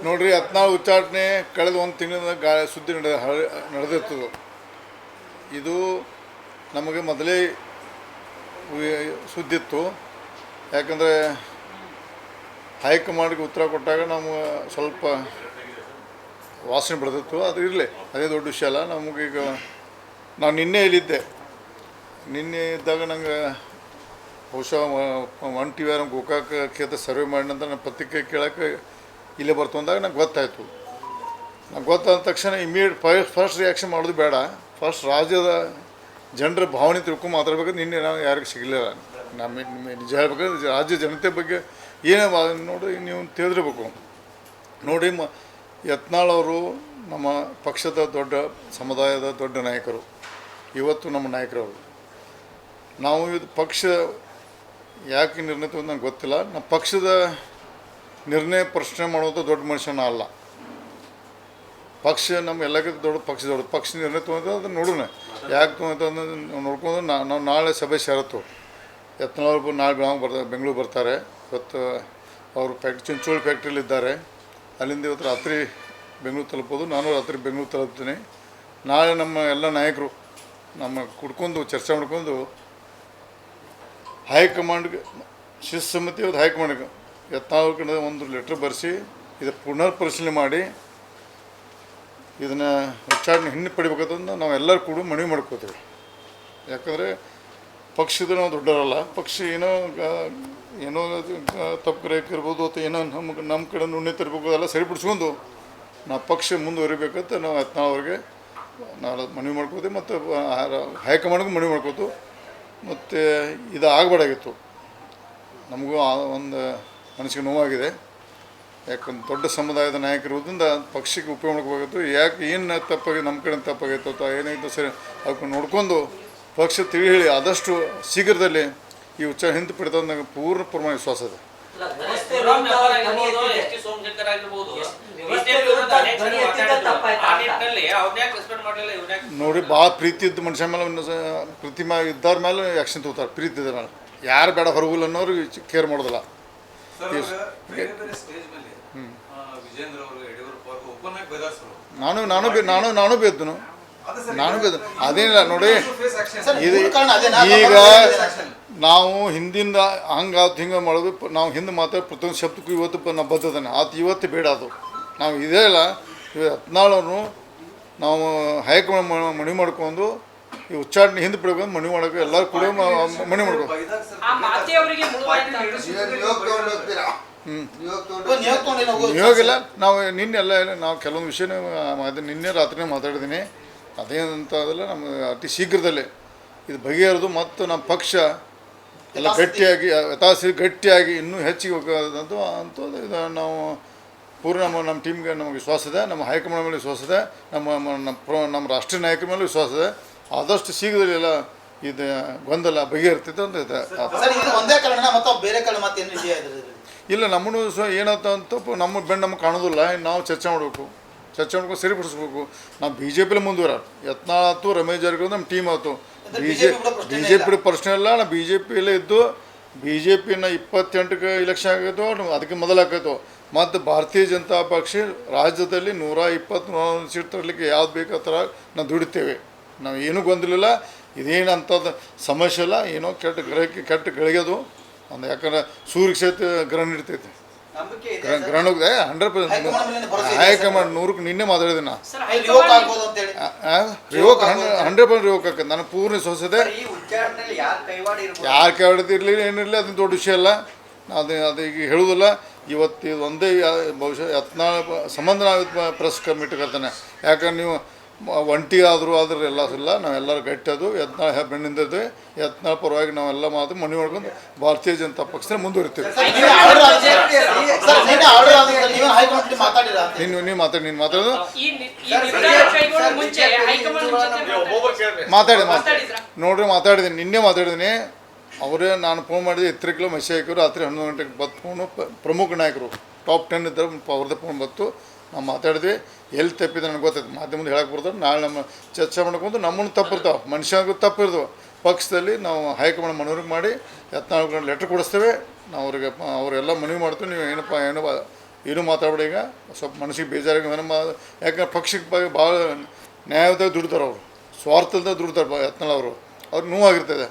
ನೋಡ್ರಿ 14 ಉಚ್ಚಾಟನೆ ಕಳೆದ ಒಂದು ತಿಂಗಳ ಸುದ್ದಿ ನಡೆದಿರ್ತದೆ. ಇದು ನಮಗೆ ಮೊದಲೇ ಸುದ್ದಿತ್ತು. ಯಾಕಂದರೆ ಹೈಕಮಾಂಡ್ಗೆ ಉತ್ತರ ಕೊಟ್ಟಾಗ ನಮ್ಗೆ ಸ್ವಲ್ಪ ವಾಸನೆ ಬಿಡ್ದಿತ್ತು. ಅದು ಇರಲಿ, ಅದೇ ದೊಡ್ಡ ವಿಷಯ ಅಲ್ಲ. ನಮಗೀಗ ನಾನು ನಿನ್ನೆ ಇಲ್ಲಿದ್ದೆ. ನಿನ್ನೆ ಇದ್ದಾಗ ನಂಗೆ ಬಹುಶಃ 1 TV ಗೋಕಾಕ ಕ್ಷೇತ್ರ ಸರ್ವೆ ಮಾಡಿ ನಂತರ ನಾನು ಪತ್ರಿಕೆ ಕೇಳೋಕ್ಕೆ ಇಲ್ಲೇ ಬರ್ತಂದಾಗ ನಂಗೆ ಗೊತ್ತಾಯಿತು. ನಂಗೆ ಗೊತ್ತಾದ ತಕ್ಷಣ ಫಸ್ಟ್ ರಿಯಾಕ್ಷನ್ ಮಾಡೋದು ಬೇಡ. ಫಸ್ಟ್ ರಾಜ್ಯದ ಜನರ ಭಾವನೆ ತಿಳ್ಕೊಂಡು ಮಾತಾಡ್ಬೇಕಾದ್ರೆ ನಿನ್ನೆ ನಾನು ಯಾರಿಗೂ ಸಿಗಲಿಲ್ಲ. ನಿಮ್ಮ ನಿಜ ಹೇಳ್ಬೇಕಾದ್ರೆ ರಾಜ್ಯ ಜನತೆ ಬಗ್ಗೆ ಏನೇ ನೋಡಿ ನೀವು ತಿಳಿದಿರ್ಬೇಕು. ನೋಡಿ, ಯತ್ನಾಳ್ ಅವರು ನಮ್ಮ ಪಕ್ಷದ ದೊಡ್ಡ ಸಮುದಾಯದ ದೊಡ್ಡ ನಾಯಕರು. ಇವತ್ತು ನಮ್ಮ ನಾಯಕರವರು. ನಾವು ಇದು ಪಕ್ಷ ಯಾಕೆ ನಿರ್ಣಯ ತಗೊಂಡು ನನಗೆ ಗೊತ್ತಿಲ್ಲ. ನಮ್ಮ ಪಕ್ಷದ ನಿರ್ಣಯ ಪ್ರಶ್ನೆ ಮಾಡುವಂಥ ದೊಡ್ಡ ಮನುಷ್ಯನ ಅಲ್ಲ. ಪಕ್ಷ ನಮ್ಮ ಎಲ್ಲಕ್ಕಿಂತ ದೊಡ್ಡ ಪಕ್ಷ ನಿರ್ಣಯ ತೊಗೊಂಡು ಅದನ್ನು ನೋಡೋಣ. ಯಾಕೆ ತೊಗೊಂಡು ನೋಡ್ಕೊಂಡು ನಾವು ನಾಳೆ ಸಭೆ ಸೇರತ್ತು. ಯತ್ನಾಳ್ ನಾಳೆ ಬೆಂಗಳೂರು ಬರ್ತಾರೆ. ಇವತ್ತು ಅವರು ಚಿಂಚೋಳಿ ಫ್ಯಾಕ್ಟ್ರಿಲಿದ್ದಾರೆ. ಅಲ್ಲಿಂದ ಇವತ್ತು ರಾತ್ರಿ ಬೆಂಗಳೂರು ತಲುಪೋದು. ನಾನು ರಾತ್ರಿ ಬೆಂಗಳೂರು ತಲುಪ್ತೀನಿ. ನಾಳೆ ನಮ್ಮ ಎಲ್ಲ ನಾಯಕರು ನಮ್ಮ ಕುಡ್ಕೊಂಡು ಚರ್ಚೆ ಮಾಡ್ಕೊಂಡು ಹೈಕಮಾಂಡ್ಗೆ ಶಿಸ್ತುಸಮಿತಿ ಇವತ್ತು ಹೈಕಮಾಂಡ್ಗೆ ಯತ್ನಾಳ್ ಕಡೆ ಒಂದು ಲೆಟ್ರ್ ಬರೆಸಿ ಇದು ಪುನರ್ ಪರಿಶೀಲನೆ ಮಾಡಿ ಇದನ್ನು ಉಚ್ಚಾರಣೆ ಹಿಂಪಡಿಬೇಕಂತಂದು ನಾವು ಎಲ್ಲರೂ ಕೂಡ ಮನವಿ ಮಾಡ್ಕೋತೀವಿ. ಯಾಕಂದರೆ ಪಕ್ಷದ ನಾವು ದೊಡ್ಡವರಲ್ಲ. ಪಕ್ಷ ಏನೋ ತಪ್ಪು ಗ್ರಹಿಕೆ ಇರ್ಬೋದು ಅಥವಾ ಏನೋ ನಮ್ಮ ಕಡೆ ನುಣ್ಣೆ ತರಬೇಕು, ಅದೆಲ್ಲ ಸರಿಪಡಿಸ್ಕೊಂಡು ನಾವು ಪಕ್ಷ ಮುಂದುವರಿಬೇಕಂತ ನಾವು ಯತ್ನಾಳ್ ಅವ್ರಿಗೆ ನಾವು ಮನವಿ ಮಾಡ್ಕೋತೀವಿ. ಮತ್ತು ಹೈಕಮಾಂಡ್ಗೂ ಮನವಿ ಮಾಡ್ಕೋತು. ಮತ್ತು ಇದು ಆಗಬಾರ್ದಾಗಿತ್ತು. ನಮಗೂ ಒಂದು ಮನಸ್ಸಿಗೆ ನೋವಾಗಿದೆ. ಯಾಕಂದ್ರೆ ದೊಡ್ಡ ಸಮುದಾಯದ ನಾಯಕರಿರೋದ್ರಿಂದ ಪಕ್ಷಕ್ಕೆ ಉಪಯೋಗ ಮಾಡ್ಕೋಬೇಕಾಗಿತ್ತು. ಯಾಕೆ ಏನು ತಪ್ಪಾಗಿ ನಮ್ಮ ಕಡೆ ತಪ್ಪಾಗಿತ್ತು ಅಥವಾ ಏನಾಗಿತ್ತು ಸರಿ ಅದಕ್ಕೆ ನೋಡ್ಕೊಂಡು ಪಕ್ಷ ತಿಳಿ ಹೇಳಿ ಆದಷ್ಟು ಶೀಘ್ರದಲ್ಲಿ ಈ ಉಚ್ಚಾರ ಹಿಂದೆ ಪಡೆದ ನನಗೆ ಪೂರ್ಣ ಪ್ರಮಾಣ ವಿಶ್ವಾಸ ಇದೆ. ನೋಡಿ, ಭಾಳ ಪ್ರೀತಿ ಇದ್ದ ಮನುಷ್ಯ ಮೇಲೆ ಪ್ರತಿಮಾ ಇದ್ದಾರ ಮೇಲೆ ಆ್ಯಕ್ಷನ್ ತಗೋತಾರೆ. ಪ್ರೀತಿ ಇದ್ದ ಮೇಲೆ ಯಾರು ಬೇಡ ಹೊರಗುಲ್ಲ ಅನ್ನೋರು ಕೇರ್ ಮಾಡೋದಿಲ್ಲ. ನಾನು ಬೇದ್ದನು ಅದೇನಿಲ್ಲ ನೋಡಿ. ಇದು ಈಗ ನಾವು ಹಿಂದಿಂದ ಹಂಗಾತು ಹಿಂಗೆ ಮಾಡೋದು. ನಾವು ಹಿಂದೆ ಮಾತಾಡಿ ಪ್ರತಿಯೊಂದು ಶಬ್ದಕ್ಕೂ ಇವತ್ತು ನಾವು ಬದ್ದದಾನೆ ಆತು. ಇವತ್ತು ಬೇಡ ಅದು. ನಾವು ಇದೇ ಇಲ್ಲ. ಯತ್ನಾಳನ್ನು ನಾವು ಹೈಕಮಾಂಡ್ ಮನವಿ ಮಾಡ್ಕೊಂಡು ಈ ಉಚ್ಚಾರಣೆ ಹಿಂದೆ ಬಿಡಬೇಕು ಮನವಿ ಮಾಡೋಕೆ ಎಲ್ಲರೂ ಕೂಡ ಮನವಿ ಮಾಡ್ಬೇಕು. ನಿಯೋಗಿಲ್ಲ. ನಾವು ನಿನ್ನೆಲ್ಲ ನಾವು ಕೆಲವೊಂದು ವಿಷಯನೇ ನಿನ್ನೆ ರಾತ್ರಿನೇ ಮಾತಾಡಿದ್ದೀನಿ. ಅದೇನಂತ ಅದೆಲ್ಲ ನಮ್ಗೆ ಅತಿ ಶೀಘ್ರದಲ್ಲೇ ಇದು ಬಗೆಹರಿದು ಮತ್ತು ನಮ್ಮ ಪಕ್ಷ ಎಲ್ಲ ಗಟ್ಟಿಯಾಗಿ ಗಟ್ಟಿಯಾಗಿ ಇನ್ನೂ ಹೆಚ್ಚಿಗೆ ಹೋಗೋದಂತೂ ಇದು ನಾವು ಪೂರ್ಣ ನಮ್ಮ ಟೀಮ್ಗೆ ನಮಗೆ ವಿಶ್ವಾಸ ಇದೆ. ನಮ್ಮ ಹೈಕಮಾಂಡ್ ಮೇಲೆ ವಿಶ್ವಾಸ ಇದೆ. ನಮ್ಮ ರಾಷ್ಟ್ರೀಯ ನಾಯಕರ ಮೇಲೆ ವಿಶ್ವಾಸ ಇದೆ. ಆದಷ್ಟು ಶೀಘ್ರದಲ್ಲಿ ಎಲ್ಲ ಇದು ಗೊಂದಲ ಬಗೆಹರ್ತಿತ್ತು ಅಂತ ಇದೆ. ಇಲ್ಲ, ನಮ್ಮನ್ನು ಏನಂತ ನಮಗೆ ಕಾಣೋದಿಲ್ಲ. ನಾವು ಚರ್ಚೆ ಮಾಡ್ಬೇಕು. ಚರ್ಚೆ ಮಾಡ್ಕೊಂಡು ಸರಿಪಡಿಸ್ಬೇಕು. ನಾವು BJP ಮುಂದುವರ ಯತ್ನಾಳ್ ಆಯ್ತು, ರಮೇಶ್ ಜಾರಕಿಹೊಳಿ ನಮ್ಮ ಟೀಮ್ ಆಯ್ತು. BJP ಪ್ರಶ್ನೆ ಇಲ್ಲ. ನಾವು BJPಯಲ್ಲೇ ಇದ್ದು BJPನ 28ಕ್ಕೆ ಇಲೆಕ್ಷನ್ ಆಗೈತೋ ಅದಕ್ಕೆ ಮೊದಲಾಗೈತೋ. ಮತ್ತು ಭಾರತೀಯ ಜನತಾ ಪಕ್ಷ ರಾಜ್ಯದಲ್ಲಿ 120 ಸೀಟ್ ತರಲಿಕ್ಕೆ ಯಾವ್ದು ಬೇಕು ಆ ಥರ ನಾವು ದುಡಿತೇವೆ. ನಾವು ಏನೂ ಗೊಂದಲಿಲ್ಲ. ಇದೇನು ಅಂಥದ್ದು ಸಮಸ್ಯೆ ಇಲ್ಲ. ಏನೋ ಕೆಟ್ಟ ಗಳಿಗೆದು ಒಂದು. ಯಾಕಂದ್ರೆ ಸೂರ್ಯ ಕ್ಷೇತ್ರ ಗ್ರಹಣ ಇರ್ತೈತೆ. ಗ್ರಹಣ 100% ಹೈಕಮಾಂಡ್ 100ಕ್ಕೆ ನಿನ್ನೆ ಮಾತಾಡಿದೆ. ನಾ ರಿವೋಕ್ 100% ರಿವೋಕ್ ಆಕೈತೆ. ನನಗೆ ಪೂರ್ಣ ವಿಶ್ವಾಸ ಇದೆ. ಯಾರು ಕೈವಾಡಿದಿರಲಿ ಏನಿರಲಿ ಅದನ್ನ ದೊಡ್ಡ ವಿಷಯ ಅಲ್ಲ. ಅದು ಈಗ ಹೇಳುವುದಿಲ್ಲ. ಇವತ್ತು ಇದು ಒಂದೇ ಬಹುಶಃ ಯತ್ನಾಳ್ ಸಂಬಂಧ ನಾವು ಪ್ರೆಸ್ ಕಮಿಟಿ ಕರ್ತಾನೆ. ಯಾಕಂದ್ರೆ ನೀವು ಒಂಟಿಗಾದರೂ ಆದ್ರೆ ಎಲ್ಲ ಇಲ್ಲ. ನಾವೆಲ್ಲರೂ ಗಟ್ಟಿದ್ದು ಯತ್ನಾಳ್ ಬೆನ್ನಿಂದಿದ್ವಿ. ಯತ್ನಾಳ್ ಪರವಾಗಿ ನಾವೆಲ್ಲ ಮಾತು ಮನವಿ ಮಾಡ್ಕೊಂಡು ಭಾರತೀಯ ಜನತಾ ಪಕ್ಷ ಮುಂದುವರಿತೀವಿ. ನೀನು ಮಾತಾಡೋದು ನೋಡ್ರಿ. ಮಾತಾಡಿದ್ದೀನಿ, ನಿನ್ನೆ ಮಾತಾಡಿದ್ದೀನಿ. ಅವರೇ ನಾನು ಫೋನ್ ಮಾಡಿದೆ. 3 ಕಿಲೋ ಮೆಸೇಜ್ ಹಾಕಿದ್ರು. ರಾತ್ರಿ 11 ಗಂಟೆಗೆ ಬತ್ತು ಫೋನು. ಪ್ರಮುಖ ನಾಯಕರು ಟಾಪ್ 10 ಇದ್ದರು. ಅವ್ರದ್ದೇ ಫೋನ್ ಬತ್ತು. ನಾವು ಮಾತಾಡಿದ್ವಿ. ಎಲ್ಲಿ ತಪ್ಪಿದೆ ನನಗೆ ಗೊತ್ತಾಯ್ತು. ಮಾಧ್ಯಮದ ಹೇಳಕ್ಕೆ ಬರ್ತಾರೆ. ನಾಳೆ ನಮ್ಮ ಚರ್ಚೆ ಮಾಡ್ಕೊಂಡು ನಮ್ಮನ್ನು ತಪ್ಪಿರ್ತಾವೆ, ಮನುಷ್ಯನಿಗೂ ತಪ್ಪಿರ್ತಾವೆ. ಪಕ್ಷದಲ್ಲಿ ನಾವು ಹೈಕಮಾಂಡ್ ಮನವರಿಕೆ ಮಾಡಿ ಯತ್ನಾಳ್ ಲೆಟ್ರ್ ಕೊಡಿಸ್ತೇವೆ. ನಾವು ಅವ್ರಿಗೆ ಅವರೆಲ್ಲ ಮನವಿ ಮಾಡ್ತೀವಿ. ನೀವು ಏನೂ ಮಾತಾಡಬೇಡಿ. ಈಗ ಸ್ವಲ್ಪ ಮನಸ್ಸಿಗೆ ಬೇಜಾರಾಗಿ ನಮ್ಮ ಯಾಕಂದ್ರೆ ಪಕ್ಷಕ್ಕೆ ಭಾಳ ನ್ಯಾಯದಾಗ ದುಡ್ತಾರೆ ಅವರು, ಸ್ವಾರ್ಥದ ದುಡ್ತಾರೆ ಯತ್ನಾಳ್ ಅವರು. ಅವ್ರಿಗೆ ನೋವಾಗಿರ್ತದೆ.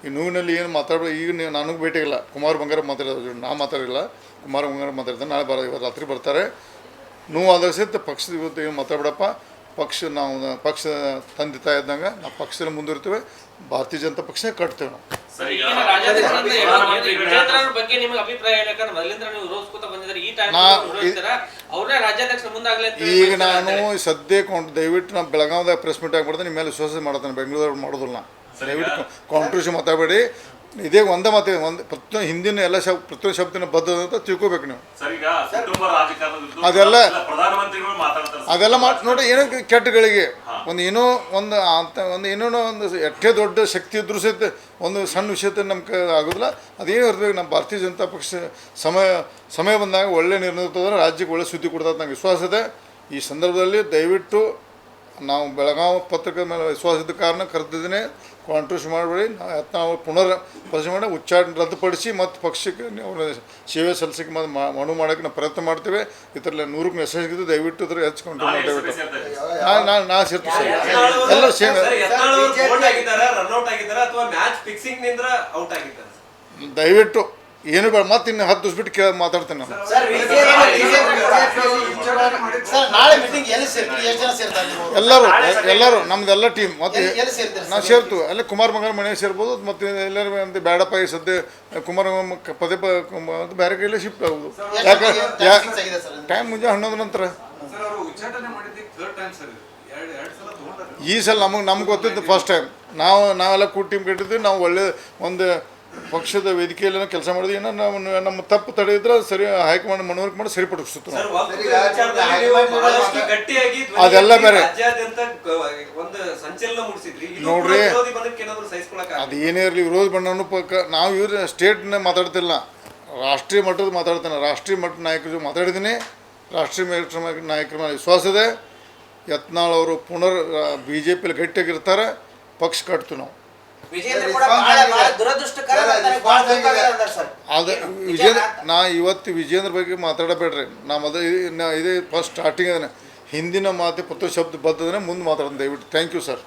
ಈ ನೋವಿನಲ್ಲಿ ಏನು ಮಾತಾಡಬೇಡಿ. ಈಗ ನೀವು ನನಗೆ ಭೇಟಿಗಿಲ್ಲ, ಕುಮಾರ್ ಬಂಗಾರ ಮಾತಾಡೋದು, ನಾ ಮಾತಾಡಿಲ್ಲ, ಕುಮಾರ್ ಬಂಗಾರ ಮಾತಾಡ್ತಾರೆ. ನಾಳೆ ಇವತ್ತು ರಾತ್ರಿ ಬರ್ತಾರೆ. ನೋವಾದಾಗ ಸಹಿತ ಪಕ್ಷದ ಇವತ್ತು ಏನು ಮಾತಾಡಬೇಡಪ್ಪ, ನಾವು ಪಕ್ಷ ತಂದೆ ತಾಯಿ ಇದ್ದಂಗೆ ನಾವು ಪಕ್ಷದಲ್ಲಿ ಮುಂದುವರಿತೇವೆ. ಭಾರತೀಯ ಜನತಾ ಪಕ್ಷ ಕಟ್ತೇವೆ ನಾವು. ಈಗ ನಾನು ಸದ್ಯಕ್ಕೆ ದಯವಿಟ್ಟು ನಾವು ಬೆಳಗಾವಿದಾಗ ಪ್ರೆಸ್ ಮೀಟ್ ಆಗ್ಬಿಡ್ದೆ. ನಿಮ್ಮ ಮೇಲೆ ವಿಶ್ವಾಸ ಮಾಡ್ತಾನೆ, ಬೆಂಗಳೂರು ಮಾಡೋದಿಲ್ಲ. ದಯವಿಟ್ಟು ಕಾಂಟ್ರವರ್ಸಿ ಮಾತಾಡಬೇಡಿ. ಇದೇ ಒಂದೇ ಮಾತು, ಪ್ರತಿಯೊಂದು ಹಿಂದಿನ ಎಲ್ಲ ಪ್ರತಿಯೊಂದು ಶಬ್ದನ ಬದ್ಧ ಅಂತ ತಿಳ್ಕೊಬೇಕು ನೀವು. ಅದೆಲ್ಲ ಮಾಡಿ ನೋಡಿ. ಏನೋ ಕೆಟ್ಟಗಳಿಗೆ ಒಂದು ಎಷ್ಟೇ ದೊಡ್ಡ ಶಕ್ತಿ ಇದ್ರೂ ಸಹಿತ ಒಂದು ಸಣ್ಣ ವಿಷಯತೆ ನಮ್ಗೆ ಆಗೋದಿಲ್ಲ. ಅದೇನು ಇರ್ತದೆ, ನಮ್ಮ ಭಾರತೀಯ ಜನತಾ ಪಕ್ಷ ಸಮಯ ಬಂದಾಗ ಒಳ್ಳೆ ನಿರ್ಣಯ ತಗೊಂಡ್ರೆ ರಾಜ್ಯಕ್ಕೆ ಒಳ್ಳೆ ಸುದ್ದಿ ಕೊಡ್ತದೆ ನಂಗೆ ವಿಶ್ವಾಸ ಇದೆ. ಈ ಸಂದರ್ಭದಲ್ಲಿ ದಯವಿಟ್ಟು ನಾವು ಬೆಳಗಾವಿ ಪತ್ರಿಕೆ ಮೇಲೆ ವಿಶ್ವಾಸ ಇದ್ದ ಕಾರಣ ಕರೆದಿದ್ದೀನಿ. ಕಾಂಟ್ರವರ್ಸಿ ಮಾಡಬೇಡಿ. ನಾವು ಪುನರ್ ಪರಿಶೀಲನೆ ಮಾಡಿ ಉಚ್ಚಾಟನೆ ರದ್ದುಪಡಿಸಿ ಮತ್ತು ಪಕ್ಷಕ್ಕೆ ಅವ್ರ ಸೇವೆ ಸಲ್ಲಿಸಕ್ಕೆ ಮನವಿ ಮಾಡೋಕ್ಕೆ ನಾವು ಪ್ರಯತ್ನ ಮಾಡ್ತೇವೆ. ಈ ಥರ 100ಕ್ಕೆ ಮೆಸೇಜ್ ಇದ್ದು ದಯವಿಟ್ಟು ಇದ್ರ ಹೆಚ್ಚು ಕಂಟ್ರೋಲ್ ಮಾಡಬೇಕು. ನಾ ಸೇರ್ತೀನಿ ಎಲ್ಲರೂ ದಯವಿಟ್ಟು ಏನು ಬೇಡ. ಮತ್ತೆ ಇನ್ನು 10 ದಿವಸ ಬಿಟ್ಟು ಮಾತಾಡ್ತೇನೆ ನಾನು. ಎಲ್ಲರೂ ನಮ್ದೆಲ್ಲ ಟೀಮ್ ಮತ್ತೆ ನಾವು ಸೇರ್ತು ಅಲ್ಲೇ ಕುಮಾರ್ ಬಂಗಾರ ಮನೆಗೆ ಸೇರ್ಬೋದು. ಮತ್ತು ಎಲ್ಲರೂ ಅಂತ ಬೇಡಪ್ಪ ಈ ಸದ್ಯ ಕುಮಾರ್ ಪದೇ ಬೇರೆ ಕೈಲೇ ಶಿಫ್ಟ್ ಆಗೋದು. ಯಾಕೆ ಟೈಮ್ ಮುಂಜಾನೆ 11 ನಂತರ. ಈ ಸಲ ನಮ್ಗೆ ಗೊತ್ತಿದ್ದು ಫಸ್ಟ್ ಟೈಮ್. ನಾವೆಲ್ಲ ಕೂಡಿ ಟೀಮ್ ಕಟ್ಟಿದ್ವಿ. ನಾವು ಒಳ್ಳೆ ಒಂದು ಪಕ್ಷದ ವೇದಿಕೆಯಲ್ಲಿ ಕೆಲಸ ಮಾಡಿದ್ವಿ. ಏನೋ ನಮ್ಮ ತಪ್ಪು ತಡೆಯಿದ್ರೆ ಸರಿ ಹೈಕಮಾಂಡ್ ಮನವರಿಕೆ ಮಾಡಿ ಸರಿಪಡಿಸುತ್ತೆ. ಅದೆಲ್ಲ ಬೇರೆ ನೋಡ್ರಿ. ಅದೇನೇ ಇರಲಿ, ವಿರೋಧ ಬಣ್ಣನೂ ನಾವು ಇವ್ರ ಸ್ಟೇಟ್ನ ಮಾತಾಡ್ತಿಲ್ಲ, ರಾಷ್ಟ್ರೀಯ ಮಟ್ಟದ ಮಾತಾಡ್ತೇನೆ. ರಾಷ್ಟ್ರೀಯ ಮಟ್ಟದ ನಾಯಕರ ಜೊತೆ ಮಾತಾಡಿದ್ದೀನಿ. ರಾಷ್ಟ್ರೀಯ ನಾಯಕರ ಮೇಲೆ ವಿಶ್ವಾಸ ಇದೆ. ಯತ್ನಾಳ್ ಅವರು ಪುನರ್ BJPಯಲ್ಲಿ ಗಟ್ಟಿಯಾಗಿರ್ತಾರೆ. ಪಕ್ಷ ಕಟ್ತೀವಿ ನಾವು. ನಾ ಇವತ್ತು ವಿಜೇಂದ್ರ ಬಗ್ಗೆ ಮಾತಾಡಬೇಡ್ರಿ. ಇದೇ ಫಸ್ಟ್ ಸ್ಟಾರ್ಟಿಂಗ್ ಅದನ್ನ ಹಿಂದಿನ ಮಾತು ಪ್ರತಿ ಶಬ್ದ ಬದ್ದದನ್ನ ಮುಂದೆ ಮಾತಾಡೋಣ ದಯವಿಟ್ಟು. Thank you sir.